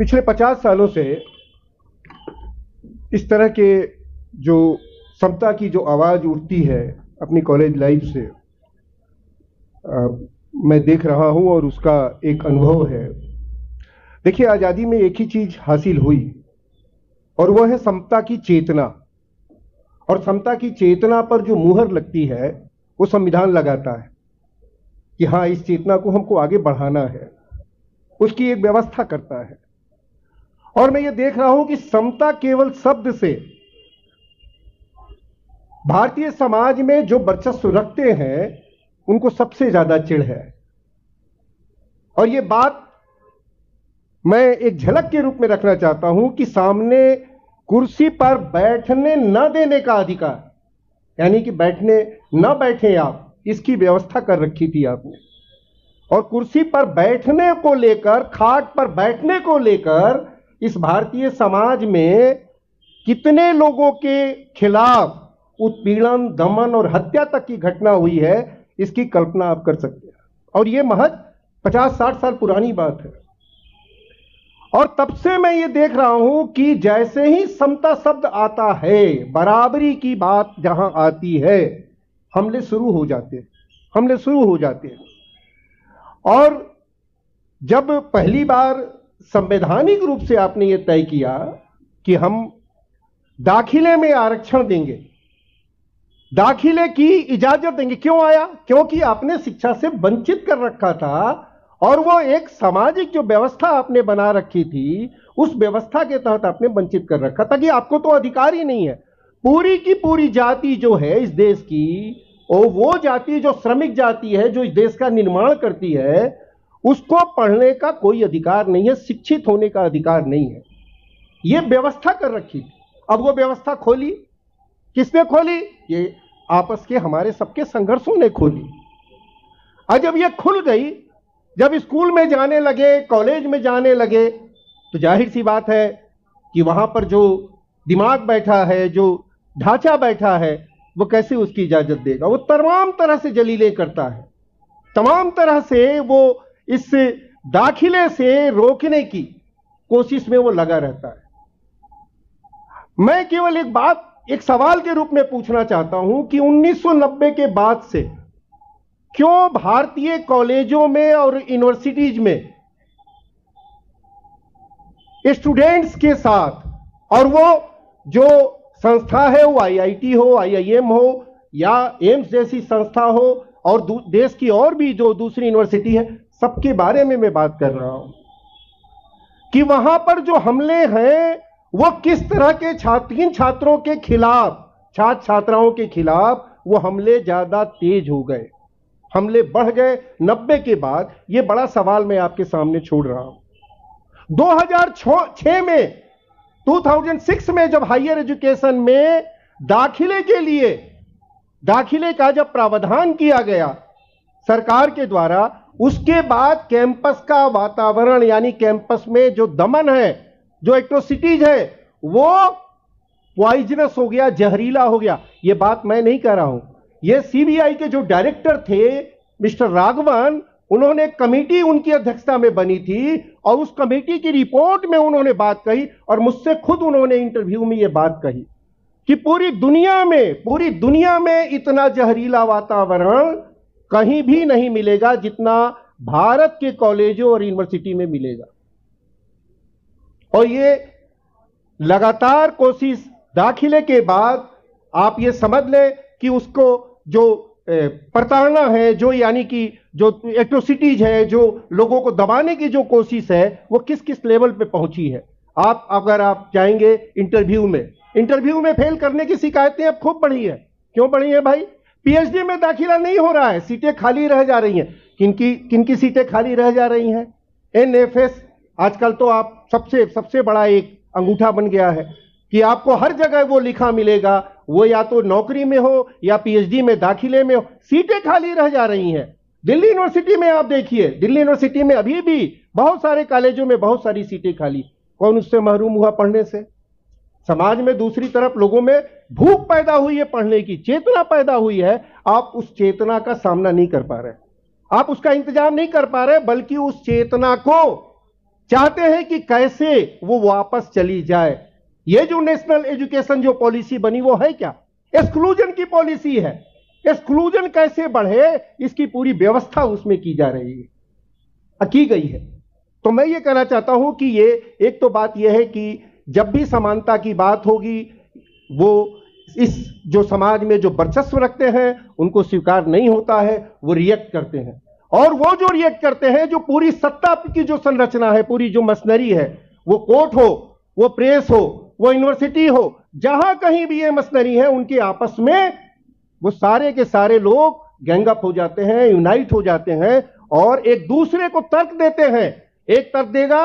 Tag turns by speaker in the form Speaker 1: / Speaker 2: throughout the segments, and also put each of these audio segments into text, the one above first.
Speaker 1: पिछले 50 सालों से इस तरह के जो समता की जो आवाज़ उठती है अपनी कॉलेज लाइफ से मैं देख रहा हूं और उसका एक अनुभव है। देखिए, आज़ादी में एक ही चीज़ हासिल हुई और वह है समता की चेतना। और समता की चेतना पर जो मुहर लगती है वो संविधान लगाता है कि हाँ, इस चेतना को हमको आगे बढ़ाना है, उसकी एक व्यवस्था करता है। और मैं ये देख रहा हूं कि समता केवल शब्द से भारतीय समाज में जो वर्चस्व रखते हैं उनको सबसे ज्यादा चिढ़ है। और ये बात मैं एक झलक के रूप में रखना चाहता हूं कि सामने कुर्सी पर बैठने न देने का अधिकार, यानी कि बैठने न बैठे आप, इसकी व्यवस्था कर रखी थी आपने। और कुर्सी पर बैठने को लेकर, खाट पर बैठने को लेकर इस भारतीय समाज में कितने लोगों के खिलाफ उत्पीड़न, दमन और हत्या तक की घटना हुई है, इसकी कल्पना आप कर सकते हैं। और यह महज 50-60 साल पुरानी बात है। और तब से मैं ये देख रहा हूं कि जैसे ही समता शब्द आता है, बराबरी की बात जहां आती है, हमले शुरू हो जाते हैं। और जब पहली बार संवैधानिक रूप से आपने ये तय किया कि हम दाखिले में आरक्षण देंगे, दाखिले की इजाजत देंगे, क्यों आया? क्योंकि आपने शिक्षा से वंचित कर रखा था और वो एक सामाजिक जो व्यवस्था आपने बना रखी थी, उस व्यवस्था के तहत आपने वंचित कर रखा था कि आपको तो अधिकार ही नहीं है। पूरी की पूरी जाति जो है इस देश की, और वो जाति जो श्रमिक जाति है, जो इस देश का निर्माण करती है, उसको पढ़ने का कोई अधिकार नहीं है, शिक्षित होने का अधिकार नहीं है। ये व्यवस्था कर रखी थी। अब वो व्यवस्था खोली, किसने खोली? ये आपस के हमारे सबके संघर्षों ने खोली। और जब ये खुल गई, जब स्कूल में जाने लगे, कॉलेज में जाने लगे, तो जाहिर सी बात है कि वहां पर जो दिमाग बैठा है, जो ढांचा बैठा है, वो कैसे उसकी इजाजत देगा? वो तमाम तरह से जलीलें करता है, तमाम तरह से वो इस दाखिले से रोकने की कोशिश में वो लगा रहता है। मैं केवल एक सवाल के रूप में पूछना चाहता हूं कि 1990 के बाद से क्यों भारतीय कॉलेजों में और यूनिवर्सिटीज में स्टूडेंट्स के साथ, और वो जो संस्था है, वो आईआईटी हो, आईआईएम हो या एम्स जैसी संस्था हो, और देश की और भी जो दूसरी यूनिवर्सिटी है, सबके बारे में मैं बात कर रहा हूं कि वहां पर जो हमले हैं वो किस तरह के छात्रों के खिलाफ, छात्र छात्राओं के खिलाफ वो हमले ज्यादा तेज हो गए, हमले बढ़ गए 90 के बाद। ये बड़ा सवाल मैं आपके सामने छोड़ रहा हूं। 2006 में 2006 में जब हायर एजुकेशन में दाखिले के लिए, दाखिले का जब प्रावधान किया गया सरकार के द्वारा, उसके बाद कैंपस का वातावरण, यानी कैंपस में जो दमन है, जो एट्रोसिटीज है, वो पॉइजनस हो गया, जहरीला हो गया। ये बात मैं नहीं कह रहा हूं, ये सीबीआई के जो डायरेक्टर थे मिस्टर राघवन, उन्होंने कमेटी उनकी अध्यक्षता में बनी थी और उस कमेटी की रिपोर्ट में उन्होंने बात कही, और मुझसे खुद उन्होंने इंटरव्यू में यह बात कही कि पूरी दुनिया में इतना जहरीला वातावरण कहीं भी नहीं मिलेगा जितना भारत के कॉलेजों और यूनिवर्सिटी में मिलेगा। और ये लगातार कोशिश दाखिले के बाद आप ये समझ लें कि उसको जो प्रताड़ना है, जो यानी कि जो एट्रोसिटीज है, जो लोगों को दबाने की जो कोशिश है, वो किस किस लेवल पे पहुंची है। आप अगर आप जाएंगे इंटरव्यू में फेल करने की शिकायतें अब खूब बढ़ी है। क्यों बढ़ी है भाई? पीएचडी में दाखिला नहीं हो रहा है, सीटें खाली रह जा रही हैं। किनकी सीटें खाली रह जा रही हैं? एनएफएस आजकल तो आप सबसे बड़ा एक अंगूठा बन गया है कि आपको हर जगह वो लिखा मिलेगा, वो या तो नौकरी में हो या पीएचडी में दाखिले में हो, सीटें खाली रह जा रही हैं। दिल्ली यूनिवर्सिटी में आप देखिए, दिल्ली यूनिवर्सिटी में अभी भी बहुत सारे कॉलेजों में बहुत सारी सीटें खाली। कौन उससे महरूम हुआ पढ़ने से? समाज में दूसरी तरफ लोगों में भूख पैदा हुई है, पढ़ने की चेतना पैदा हुई है। आप उस चेतना का सामना नहीं कर पा रहे, आप उसका इंतजाम नहीं कर पा रहे, बल्कि उस चेतना को चाहते हैं कि कैसे वो वापस चली जाए। ये जो नेशनल एजुकेशन जो पॉलिसी बनी वो है क्या? एक्सक्लूजन की पॉलिसी है। एक्सक्लूजन कैसे बढ़े इसकी पूरी व्यवस्था उसमें की जा रही है, की गई है। तो मैं ये कहना चाहता हूं कि ये एक तो बात यह है कि जब भी समानता की बात होगी, वो इस जो समाज में जो वर्चस्व रखते हैं उनको स्वीकार नहीं होता है, वो रिएक्ट करते हैं। और वो जो रिएक्ट करते हैं, जो पूरी सत्ता की जो संरचना है, पूरी जो मशीनरी है, वो कोर्ट हो, वो प्रेस हो, वो यूनिवर्सिटी हो, जहां कहीं भी ये मशीनरी है, उनके आपस में वो सारे के सारे लोग गैंगअप हो जाते हैं, यूनाइट हो जाते हैं और एक दूसरे को तर्क देते हैं। एक तर्क देगा,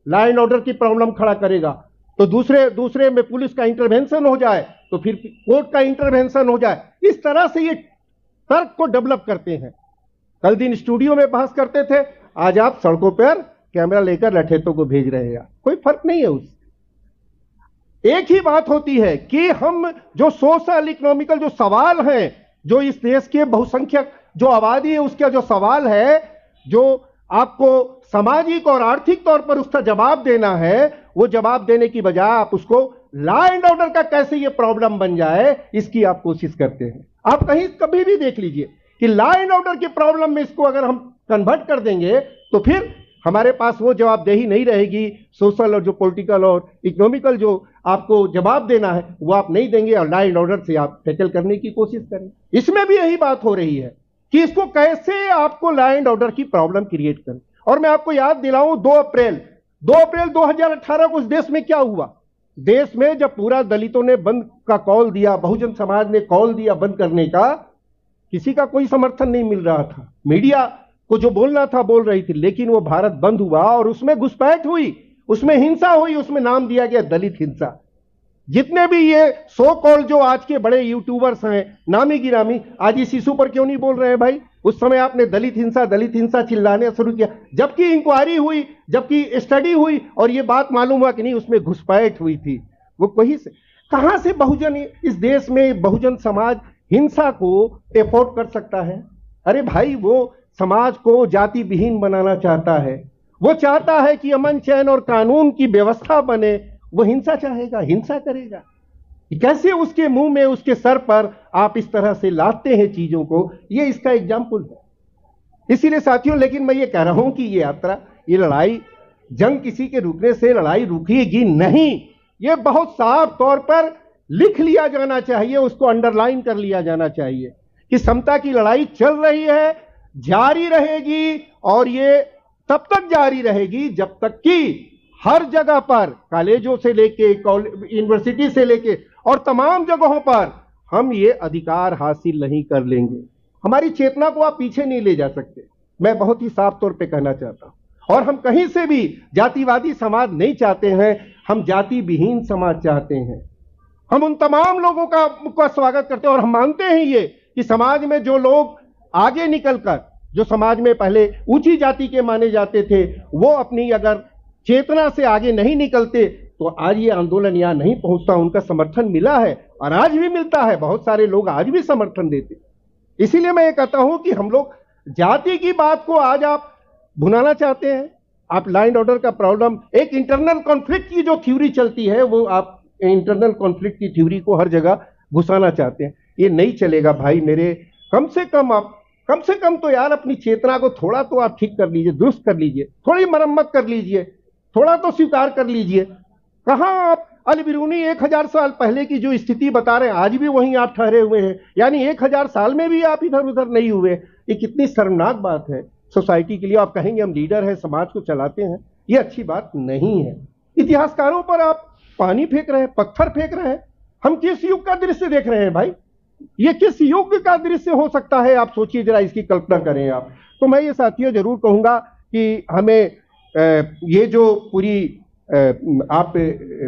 Speaker 1: लॉ एंड ऑर्डर की प्रॉब्लम खड़ा करेगा, तो दूसरे में पुलिस का इंटरवेंशन हो जाए, तो फिर कोर्ट का इंटरवेंशन हो जाए। इस तरह से ये तर्क को डेवलप करते हैं। कल दिन स्टूडियो में बहस करते थे, आज आप सड़कों पर कैमरा लेकर लठेतों को भेज रहे हैं। कोई फर्क नहीं है उससे। एक ही बात होती है कि हम जो सोशल इकोनॉमिकल जो सवाल हैं, जो इस देश के बहुसंख्यक जो आबादी है उसका जो सवाल है, जो आपको सामाजिक और आर्थिक तौर पर उसका जवाब देना है, वो जवाब देने की बजाय आप उसको लॉ एंड ऑर्डर का कैसे ये प्रॉब्लम बन जाए इसकी आप कोशिश करते हैं। आप कहीं कभी भी देख लीजिए कि लॉ एंड ऑर्डर की प्रॉब्लम में इसको अगर हम कन्वर्ट कर देंगे तो फिर हमारे पास वो जवाबदेही नहीं रहेगी। सोशल और जो पॉलिटिकल और इकोनॉमिकल जो आपको जवाब देना है वो आप नहीं देंगे और लॉ एंड ऑर्डर से आप टैकल करने की कोशिश करें। इसमें भी यही बात हो रही है कि इसको कैसे आपको लॉ एंड ऑर्डर की प्रॉब्लम क्रिएट करें। और मैं आपको याद दिलाऊं, 2 अप्रैल 2018 को उस देश में क्या हुआ? देश में जब पूरा दलितों ने बंद का कॉल दिया, बहुजन समाज ने कॉल दिया बंद करने का, किसी का कोई समर्थन नहीं मिल रहा था। मीडिया को जो बोलना था बोल रही थी, लेकिन वो भारत बंद हुआ और उसमें घुसपैठ हुई, उसमें हिंसा हुई, उसमें नाम दिया गया दलित हिंसा। जितने भी ये सो कॉल जो आज के बड़े यूट्यूबर्स हैं, नामी गिरामी, आज इस इशू पर क्यों नहीं बोल रहे हैं भाई? उस समय आपने दलित हिंसा चिल्लाने शुरू किया, जबकि इंक्वायरी हुई, जबकि स्टडी हुई और ये बात मालूम हुआ कि नहीं उसमें घुसपैठ हुई थी। वो कहीं से कहां से बहुजन, इस देश में बहुजन समाज हिंसा को एफोर्ड कर सकता है? अरे भाई, वो समाज को जाति विहीन बनाना चाहता है, वो चाहता है कि अमन चैन और कानून की व्यवस्था बने, वो हिंसा चाहेगा, हिंसा करेगा। कैसे उसके मुंह में, उसके सर पर आप इस तरह से लाते हैं चीजों को, ये इसका एग्जाम्पल है। इसीलिए साथियों, लेकिन मैं ये कह रहा हूं कि ये यात्रा, ये लड़ाई, जंग किसी के रुकने से लड़ाई रुकेगी नहीं। ये बहुत साफ तौर पर लिख लिया जाना चाहिए, उसको अंडरलाइन कर लिया जाना चाहिए कि समता की लड़ाई चल रही है, जारी रहेगी और ये तब तक जारी रहेगी जब तक कि हर जगह पर, कॉलेजों से लेके यूनिवर्सिटी से लेके और तमाम जगहों पर हम ये अधिकार हासिल नहीं कर लेंगे। हमारी चेतना को आप पीछे नहीं ले जा सकते, मैं बहुत ही साफ तौर पे कहना चाहता हूं। और हम कहीं से भी जातिवादी समाज नहीं चाहते हैं, हम जाति विहीन समाज चाहते हैं। हम उन तमाम लोगों का स्वागत करते हैं और हम मानते हैं ये कि समाज में जो लोग आगे निकलकर, जो समाज में पहले ऊंची जाति के माने जाते थे, वो अपनी अगर चेतना से आगे नहीं निकलते तो आज ये आंदोलन यहां नहीं पहुंचता। उनका समर्थन मिला है और आज भी मिलता है, बहुत सारे लोग आज भी समर्थन देते। इसीलिए मैं ये कहता हूं कि हम लोग जाति की बात को आज आप भुनाना चाहते हैं। आप लॉ एंड ऑर्डर का प्रॉब्लम, एक इंटरनल कॉन्फ्लिक्ट की जो थ्योरी चलती है, वो आप इंटरनल कॉन्फ्लिक्ट की थ्योरी को हर जगह घुसाना चाहते हैं। ये नहीं चलेगा भाई मेरे। कम से कम तो यार अपनी चेतना को थोड़ा तो आप ठीक कर लीजिए, दुरुस्त कर लीजिए, थोड़ी मरम्मत कर लीजिए, थोड़ा तो स्वीकार कर लीजिए। कहां आप अल-बिरूनी 1000 साल पहले की जो स्थिति बता रहे हैं, आज भी वहीं आप ठहरे हुए हैं, यानी 1000 साल में भी आप इधर उधर नहीं हुए। ये कितनी शर्मनाक बात है सोसाइटी के लिए। आप कहेंगे हम लीडर हैं, समाज को चलाते हैं, ये अच्छी बात नहीं है। इतिहासकारों पर आप पानी फेंक रहे हैं, पत्थर फेंक रहे हैं। हम किस युग का दृश्य देख रहे हैं भाई? ये किस युग का दृश्य हो सकता है? आप सोचिए जरा, इसकी कल्पना करें आप। तो मैं ये साथियों जरूर कहूंगा कि हमें ये जो पूरी आप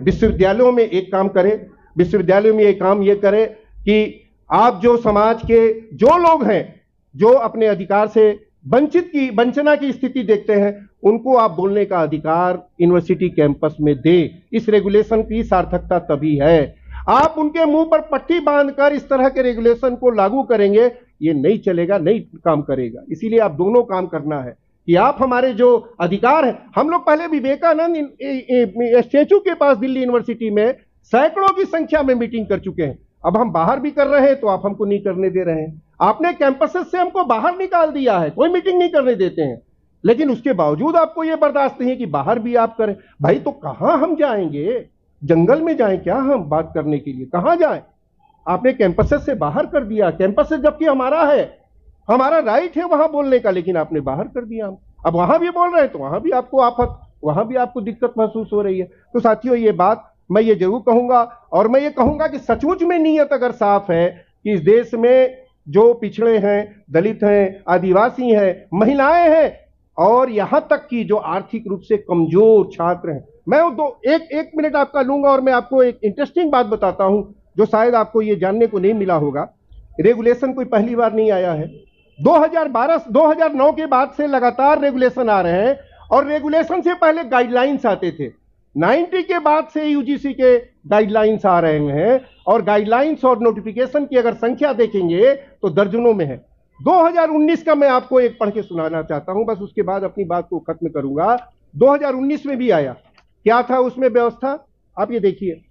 Speaker 1: विश्वविद्यालयों में एक काम करें, विश्वविद्यालयों में एक काम ये करें कि आप जो समाज के जो लोग हैं, जो अपने अधिकार से वंचना की स्थिति देखते हैं, उनको आप बोलने का अधिकार यूनिवर्सिटी कैंपस में दें। इस रेगुलेशन की सार्थकता तभी है। आप उनके मुंह पर पट्टी बांधकर इस तरह के रेगुलेशन को लागू करेंगे, ये नहीं चलेगा, नहीं काम करेगा। इसीलिए आप दोनों काम करना है कि आप हमारे जो अधिकार हैं, हम लोग पहले विवेकानंद स्टेचू के पास दिल्ली यूनिवर्सिटी में सैकड़ों की संख्या में मीटिंग कर चुके हैं। अब हम बाहर भी कर रहे हैं तो आप हमको नहीं करने दे रहे हैं। आपने कैंपसेस से हमको बाहर निकाल दिया है, कोई मीटिंग नहीं करने देते हैं, लेकिन उसके बावजूद आपको यह बर्दाश्त नहीं है कि बाहर भी आप करें। भाई तो कहां हम जाएंगे? जंगल में जाएं क्या हम बात करने के लिए? कहां जाएं? आपने कैंपसेस से बाहर कर दिया। कैंपसेस जबकि हमारा है, हमारा राइट है वहां बोलने का, लेकिन आपने बाहर कर दिया। हम अब वहां भी बोल रहे हैं तो वहां भी आपको आफत, वहां भी आपको दिक्कत महसूस हो रही है। तो साथियों, ये बात मैं ये जरूर कहूंगा, और मैं ये कहूंगा कि सचमुच में नीयत अगर साफ है कि इस देश में जो पिछड़े हैं, दलित हैं, आदिवासी हैं, महिलाएं हैं, और यहां तक कि जो आर्थिक रूप से कमजोर छात्र हैं, मैं एक मिनट आपका लूंगा और मैं आपको एक इंटरेस्टिंग बात बताता हूं जो शायद आपको ये जानने को नहीं मिला होगा। रेगुलेशन कोई पहली बार नहीं आया है। 2009 के बाद से लगातार रेगुलेशन आ रहे हैं, और रेगुलेशन से पहले गाइडलाइंस आते थे। 90 के बाद से यूजीसी के गाइडलाइंस आ रहे हैं, और गाइडलाइंस और नोटिफिकेशन की अगर संख्या देखेंगे तो दर्जनों में है। 2019 का मैं आपको एक पढ़ के सुनाना चाहता हूं, बस उसके बाद अपनी बात को खत्म करूंगा। 2019 में भी आया, क्या था उसमें व्यवस्था? आप ये देखिए,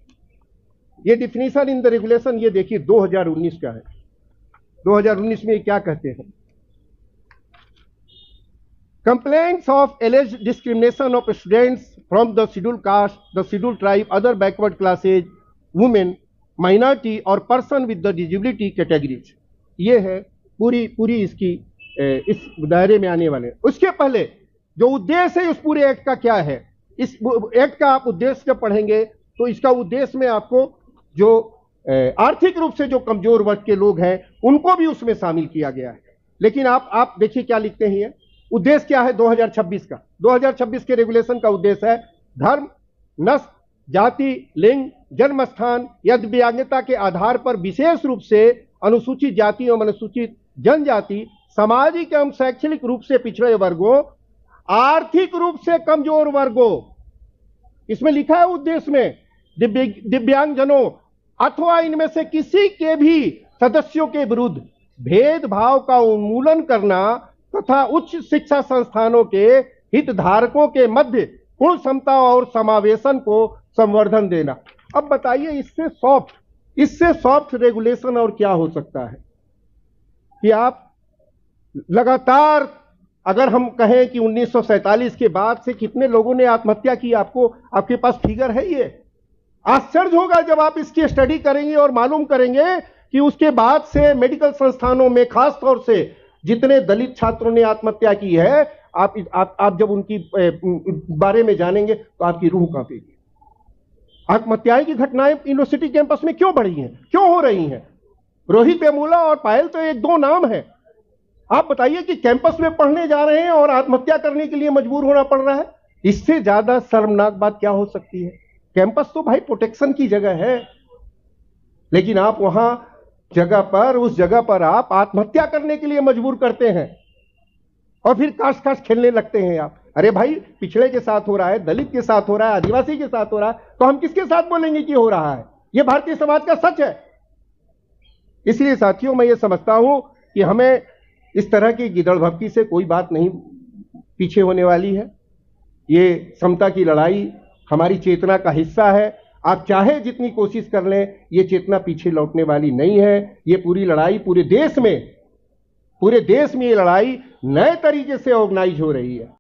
Speaker 1: ये डिफिनीशन इन द रेगुलेशन, ये देखिए 2019 का है। 2019 में क्या कहते हैं? Complaints of alleged discrimination of students from the scheduled caste, the scheduled tribe, other backward classes, women, minority और person with the disability categories। ये है पूरी इसकी इस दायरे में आने वाले। उसके पहले जो उद्देश्य है उस पूरे एक्ट का क्या है, इस एक्ट का आप उद्देश्य जब पढ़ेंगे तो इसका उद्देश्य में आपको जो आर्थिक रूप से जो कमजोर वर्ग के लोग हैं उनको भी उसमें शामिल किया गया है। लेकिन आप देखिए क्या लिखते हैं। उद्देश्य क्या है 2026 का? 2026 के रेगुलेशन का उद्देश्य है धर्म, नस्ल, जाति, लिंग, जन्म स्थान या दिव्यांगता के आधार पर विशेष रूप से अनुसूचित जाति एवं अनुसूचित जनजाति, सामाजिक एवं शैक्षणिक रूप से पिछड़े वर्गों, आर्थिक रूप से कमजोर वर्गों, इसमें लिखा है उद्देश्य में, दिव्यांगजनों अथवा इनमें से किसी के भी सदस्यों के विरुद्ध भेदभाव का उन्मूलन करना तथा उच्च शिक्षा संस्थानों के हितधारकों के मध्य पूर्ण समता और समावेशन को संवर्धन देना। अब बताइए इससे सॉफ्ट रेगुलेशन और क्या हो सकता है? कि आप लगातार, अगर हम कहें कि 1947 के बाद से कितने लोगों ने आत्महत्या की, आपके पास फिगर है? ये आश्चर्य होगा जब आप इसकी स्टडी करेंगे और मालूम करेंगे कि उसके बाद से मेडिकल संस्थानों में खास तौर से जितने दलित छात्रों ने आत्महत्या की है, आप जब उनकी बारे में जानेंगे तो आपकी रूह कांपेगी। आत्महत्याएं की घटनाएं यूनिवर्सिटी कैंपस में क्यों बढ़ी हैं, क्यों हो रही हैं? रोहित वेमुला और पायल तो एक दो नाम है। आप बताइए कि कैंपस में पढ़ने जा रहे हैं और आत्महत्या करने के लिए मजबूर होना पड़ रहा है। इससे ज्यादा शर्मनाक बात क्या हो सकती है? कैंपस तो भाई प्रोटेक्शन की जगह है, लेकिन आप वहां उस जगह पर आप आत्महत्या करने के लिए मजबूर करते हैं, और फिर काश खेलने लगते हैं आप। अरे भाई, पिछड़े के साथ हो रहा है, दलित के साथ हो रहा है, आदिवासी के साथ हो रहा है, तो हम किसके साथ बोलेंगे कि हो रहा है? यह भारतीय समाज का सच है। इसलिए साथियों, मैं ये समझता हूं कि हमें इस तरह की गिदड़ भभकी से कोई बात नहीं पीछे होने वाली है। ये समता की लड़ाई हमारी चेतना का हिस्सा है। आप चाहे जितनी कोशिश कर लें, ये चेतना पीछे लौटने वाली नहीं है। ये पूरी लड़ाई पूरे देश में ये लड़ाई नए तरीके से ऑर्गेनाइज हो रही है।